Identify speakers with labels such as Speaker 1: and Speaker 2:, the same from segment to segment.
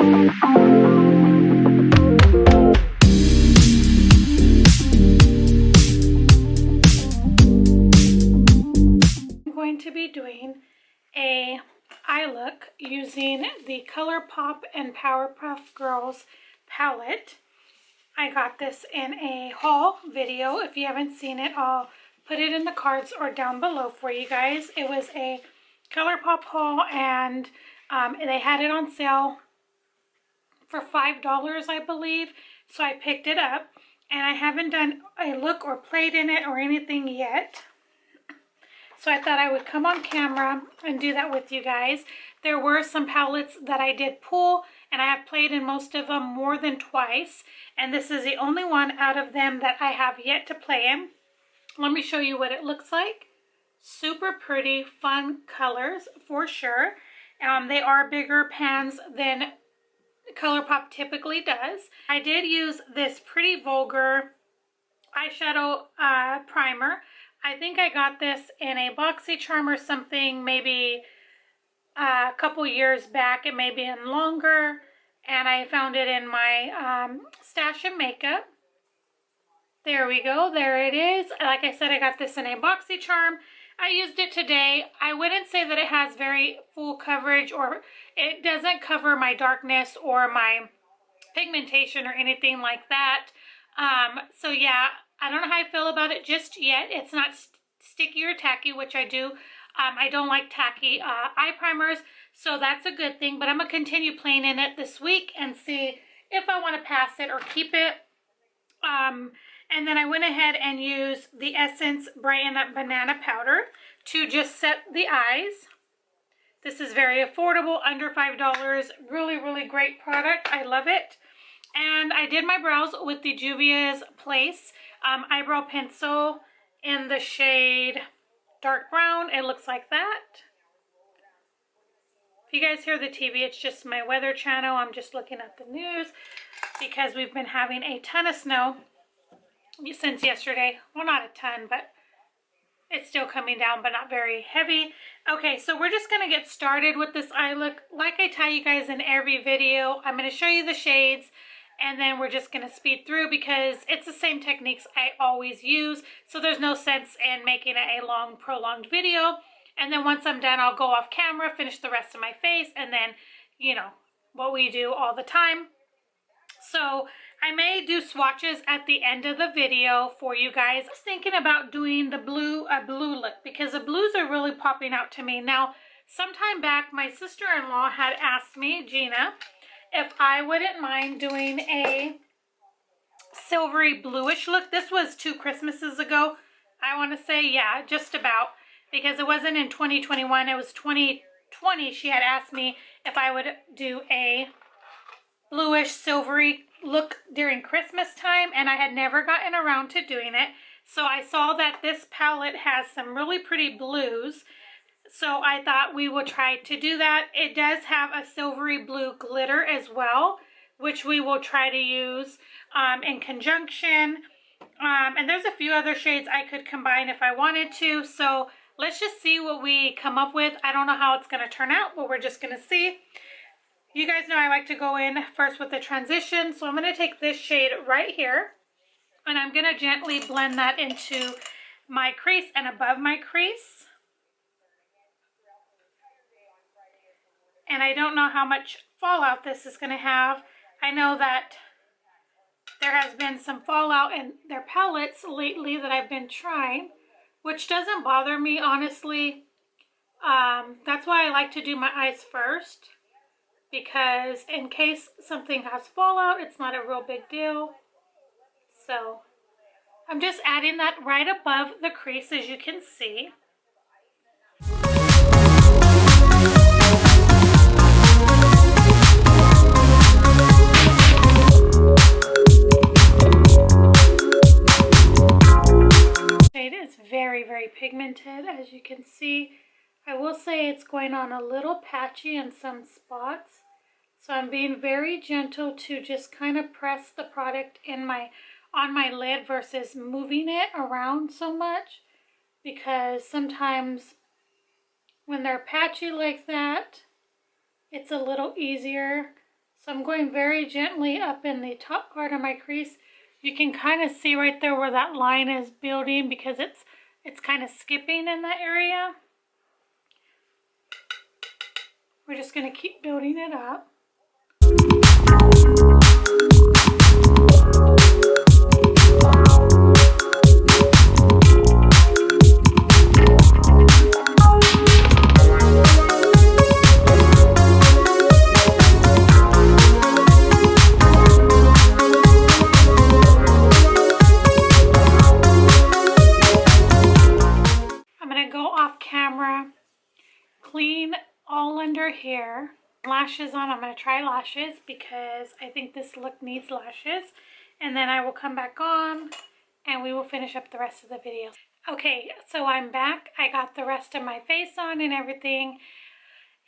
Speaker 1: To be doing a eye look using the Colourpop and PowerPuff Girls palette. I got this in a haul video. If you haven't seen it, I'll put it in the cards or down below for you guys. It was a Colourpop haul, and they had it on sale for $5, I believe. So I picked it up, and I haven't done a look or played in it or anything yet. So I thought I would come on camera and do that with you guys. There were some palettes that I did pull, and I have played in most of them more than twice. And this is the only one out of them that I have yet to play in. Let me show you what it looks like. Super pretty, fun colors for sure. They are bigger pans than Colourpop typically does. I did use this Pretty Vulgar eyeshadow primer. I think I got this in a BoxyCharm or something, maybe a couple years back. It may be in longer, and I found it in my stash of makeup. There we go, there it is. Like I said, I got this in a BoxyCharm. I used it today. I wouldn't say that it has very full coverage, or it doesn't cover my darkness or my pigmentation or anything like that. So yeah, I don't know how I feel about it just yet. It's not sticky or tacky, which I do. I don't like tacky eye primers, so that's a good thing. But I'm going to continue playing in it this week and see if I want to pass it or keep it. And then I went ahead and used the Essence Brighten Up Banana Powder to just set the eyes. This is very affordable, under $5. Really, really great product. I love it. And I did my brows with the Juvia's Place eyebrow pencil in the shade dark brown. It looks like that. If you guys hear the TV, it's just my weather channel. I'm just looking at the news because we've been having a ton of snow since yesterday. Well, not a ton, but it's still coming down, but not very heavy. Okay, so we're just going to get started with this eye look. Like I tell you guys in every video, I'm going to show you the shades, and then we're just going to speed through because it's the same techniques I always use. So there's no sense in making it a long, prolonged video. And then once I'm done, I'll go off camera, finish the rest of my face, and then, you know, what we do all the time. So I may do swatches at the end of the video for you guys. I was thinking about doing the blue look because the blues are really popping out to me. Now, sometime back, my sister-in-law had asked me, Gina, if I wouldn't mind doing a silvery bluish look. This was 2 Christmases ago. I want to say, yeah, just about. Because it wasn't in 2021, it was 2020. She had asked me if I would do a bluish silvery look during Christmas time, and I had never gotten around to doing it. So I saw that this palette has some really pretty blues. So I thought we would try to do that. It does have a silvery blue glitter as well, which we will try to use in conjunction. And there's a few other shades I could combine if I wanted to. So let's just see what we come up with. I don't know how it's going to turn out, but we're just going to see. You guys know I like to go in first with the transition. So I'm going to take this shade right here, and I'm going to gently blend that into my crease and above my crease. And I don't know how much fallout this is going to have. I know that there has been some fallout in their palettes lately that I've been trying, which doesn't bother me, honestly. That's why I like to do my eyes first, because in case something has fallout, it's not a real big deal. So I'm just adding that right above the crease, as you can see. It is very, very pigmented, as you can see. I will say it's going on a little patchy in some spots. So I'm being very gentle to just kind of press the product in on my lid versus moving it around so much, because sometimes when they're patchy like that, it's a little easier. So I'm going very gently up in the top part of my crease. You can kind of see right there where that line is building because it's kind of skipping in that area. We're just going to keep building it up. I'm going to go off camera, clean all under here. Lashes on. I'm going to try lashes because I think this look needs lashes, and then I will come back on and we will finish up the rest of the video. Okay, so I'm back. I got the rest of my face on and everything,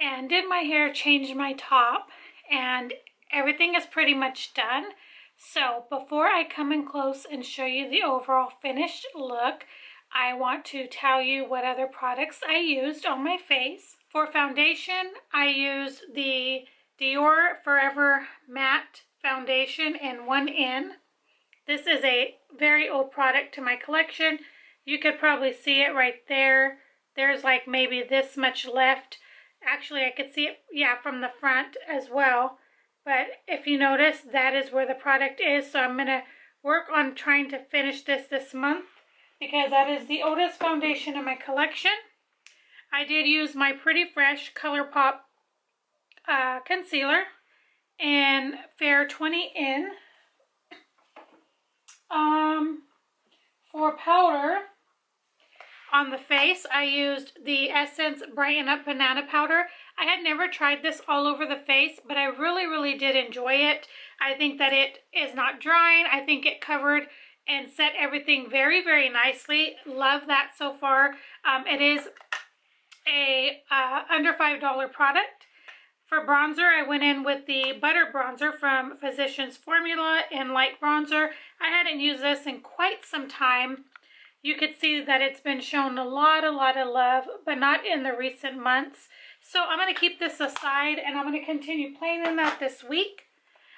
Speaker 1: and did my hair, changed my top, and everything is pretty much done. So before I come in close and show you the overall finished look, I want to tell you what other products I used on my face. For foundation, I used the Dior Forever Matte Foundation in 1N. This is a very old product to my collection. You could probably see it right there. There's like maybe this much left. Actually, I could see it, yeah, from the front as well. But if you notice, that is where the product is. So I'm going to work on trying to finish this month, because that is the oldest foundation in my collection. I did use my Pretty Fresh Colourpop concealer in Fair 20N. For powder on the face, I used the Essence Brighten Up Banana Powder. I had never tried this all over the face, but I really did enjoy it. I think that it is not drying. I think it covered and set everything very nicely. Love that so far. It is a under $5 product. For bronzer, I went in with the Butter Bronzer from Physicians Formula in Light Bronzer. I hadn't used this in quite some time. You could see that it's been shown a lot of love, but not in the recent months. So I'm going to keep this aside, and I'm going to continue playing in that this week.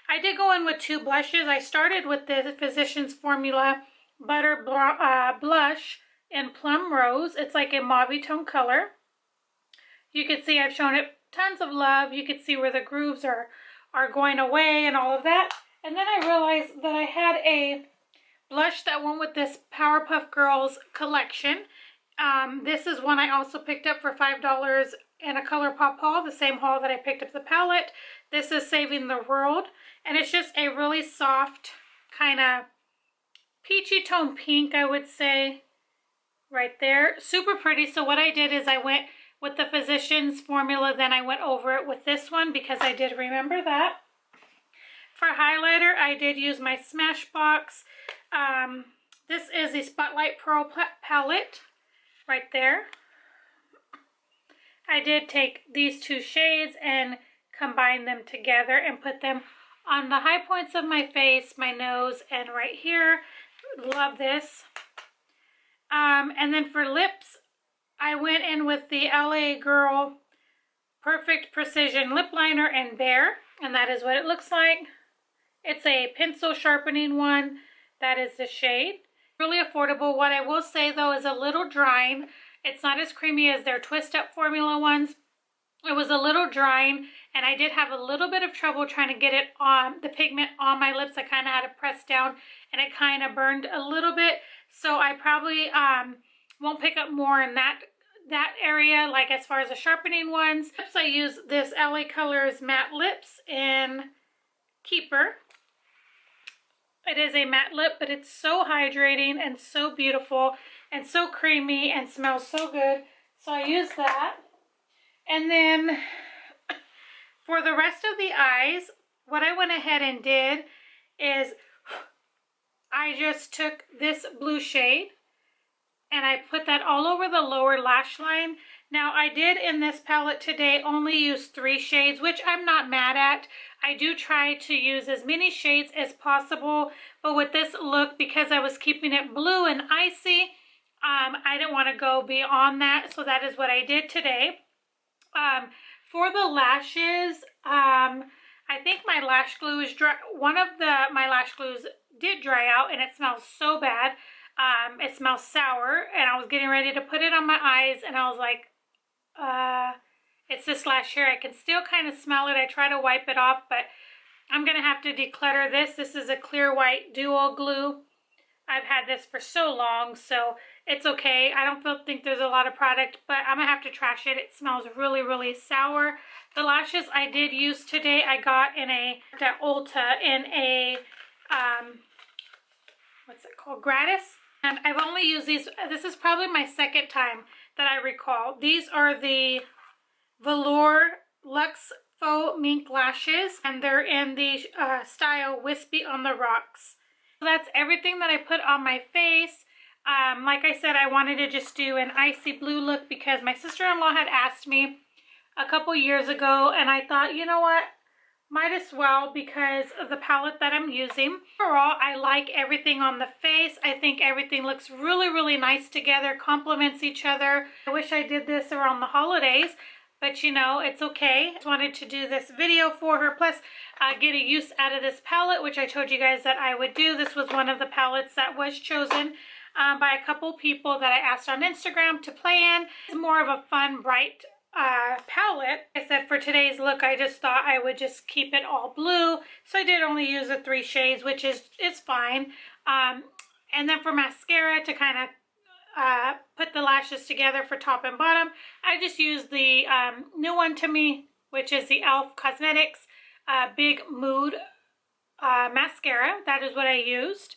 Speaker 1: I did go in with two blushes. I started with the Physicians Formula Butter Blush in Plum Rose. It's like a mauve tone color. You can see I've shown it tons of love. You can see where the grooves are going away and all of that. And then I realized that I had a blush that went with this Powerpuff Girls collection. This is one I also picked up for $5 in a Colourpop haul, the same haul that I picked up the palette. This is Saving the World, and it's just a really soft kind of peachy tone pink, I would say, right there. Super pretty. So what I did is I went with the Physicians Formula, then I went over it with this one because I did remember that. For highlighter, I did use my Smashbox. This is the Spotlight Pearl palette right there. I did take these two shades and combine them together and put them on the high points of my face, my nose, and right here. Love this. And then for lips, I went in with the LA Girl Perfect Precision Lip Liner in Bare, and that is what it looks like. It's a pencil sharpening one. That is the shade. Really affordable. What I will say though is a little drying. It's not as creamy as their Twist Up formula ones. It was a little drying, and I did have a little bit of trouble trying to get it on the pigment on my lips. I kind of had to press down, and it kind of burned a little bit. So I probably won't pick up more in that area, like as far as the sharpening ones. Lips, I use this LA Colors Matte Lips in Keeper. It is a matte lip, but it's so hydrating and so beautiful and so creamy and smells so good. So I use that. And then for the rest of the eyes, what I went ahead and did is I just took this blue shade and I put that all over the lower lash line. Now I did in this palette today only use 3 shades, which I'm not mad at. I do try to use as many shades as possible, but with this look, because I was keeping it blue and icy, I didn't want to go beyond that, so that is what I did today. For the lashes, I think my lash glue is dry. One of my lash glues did dry out, and it smells so bad. It smells sour, and I was getting ready to put it on my eyes, and I was like, it's this lash here. I can still kind of smell it. I try to wipe it off, but I'm going to have to declutter this. This is a clear white duo glue. I've had this for so long, so it's okay. I don't think there's a lot of product, but I'm going to have to trash it. It smells really, really sour. The lashes I did use today, I got at Ulta in a, what's it called? Gratis. And I've only used these. This is probably my second time that I recall. These are the Velour Luxe Faux Mink Lashes, and they're in the style Wispy on the Rocks. So that's everything that I put on my face. Like I said, I wanted to just do an icy blue look because my sister-in-law had asked me a couple years ago, and I thought, you know what, might as well because of the palette that I'm using. Overall, I like everything on the face. I think everything looks really, really nice together, complements each other. I wish I did this around the holidays, but you know, it's okay. I just wanted to do this video for her, plus get a use out of this palette, which I told you guys that I would do. This was one of the palettes that was chosen by a couple people that I asked on Instagram to play in. It's more of a fun, bright palette. Like I said, for today's look, I just thought I would just keep it all blue. So I did only use the 3 shades, which is fine. And then for mascara to kind of put the lashes together for top and bottom, I just used the new one to me, which is the e.l.f. Cosmetics Big Mood mascara. That is what I used.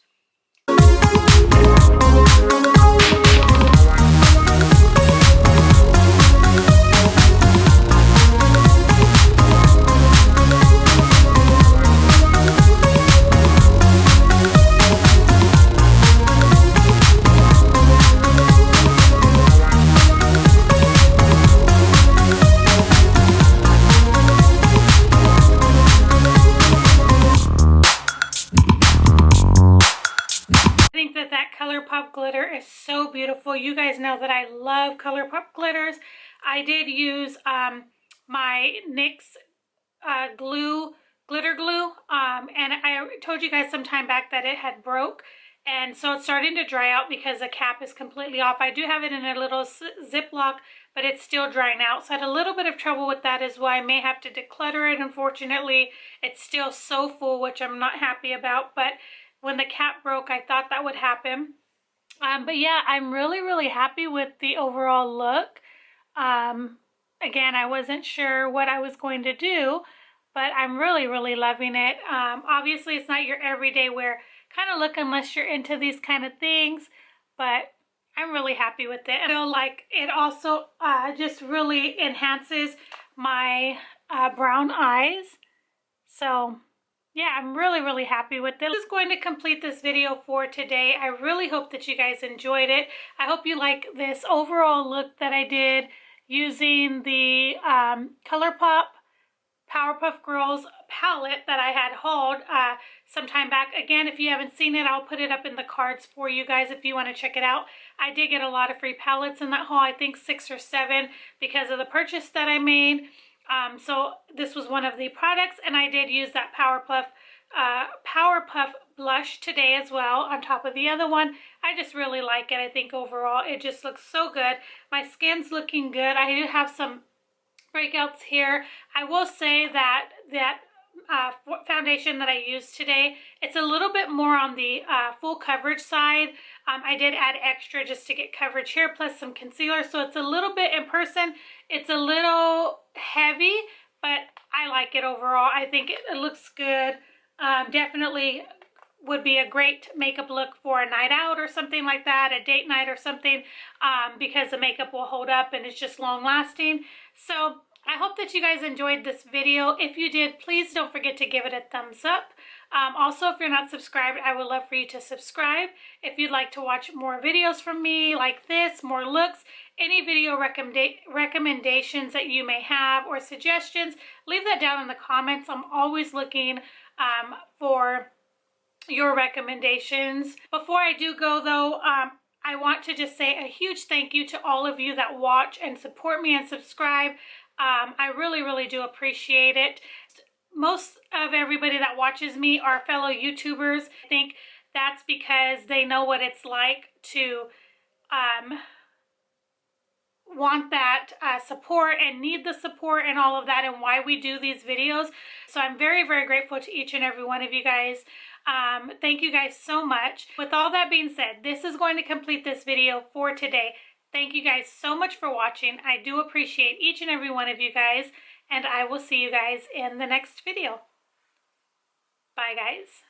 Speaker 1: Colourpop glitter is so beautiful. You guys know that I love Colourpop glitters. I did use my NYX glitter glue, and I told you guys some time back that it had broke, and so it's starting to dry out because the cap is completely off. I do have it in a little Ziploc, but it's still drying out, so I had a little bit of trouble with that as well. I may have to declutter it. Unfortunately, it's still so full, which I'm not happy about, but when the cap broke, I thought that would happen. But yeah, I'm really, really happy with the overall look. Again, I wasn't sure what I was going to do, but I'm really, really loving it. Obviously, it's not your everyday wear kind of look unless you're into these kind of things, but I'm really happy with it. I feel like it also just really enhances my brown eyes. So yeah, I'm really, really happy with it. This is going to complete this video for today. I really hope that you guys enjoyed it. I hope you like this overall look that I did using the Colourpop PowerPuff Girls palette that I had hauled some time back. Again, if you haven't seen it, I'll put it up in the cards for you guys if you want to check it out. I did get a lot of free palettes in that haul, I think 6 or 7 because of the purchase that I made. So this was one of the products, and I did use that Powerpuff blush today as well on top of the other one. I just really like it. I think overall it just looks so good. My skin's looking good. I do have some breakouts here. I will say that foundation that I used today, it's a little bit more on the full coverage side. I did add extra just to get coverage here, plus some concealer, so it's a little bit in person. It's a little heavy, but I like it overall. I think it looks good. Definitely would be a great makeup look for a night out or something like that, a date night or something, because the makeup will hold up and it's just long lasting. So I hope that you guys enjoyed this video. If you did, please don't forget to give it a thumbs up. Also, if you're not subscribed, I would love for you to subscribe. If you'd like to watch more videos from me like this, more looks, any video recommendations that you may have or suggestions, leave that down in the comments. I'm always looking for your recommendations. Before I do go though, I want to just say a huge thank you to all of you that watch and support me and subscribe. I really, really do appreciate it. most of everybody that watches me are fellow YouTubers. I think that's because they know what it's like to want that support and need the support and all of that, and why we do these videos. So I'm very, very grateful to each and every one of you guys. Thank you guys so much. With all that being said, this is going to complete this video for today. Thank you guys so much for watching. I do appreciate each and every one of you guys, and I will see you guys in the next video. Bye guys.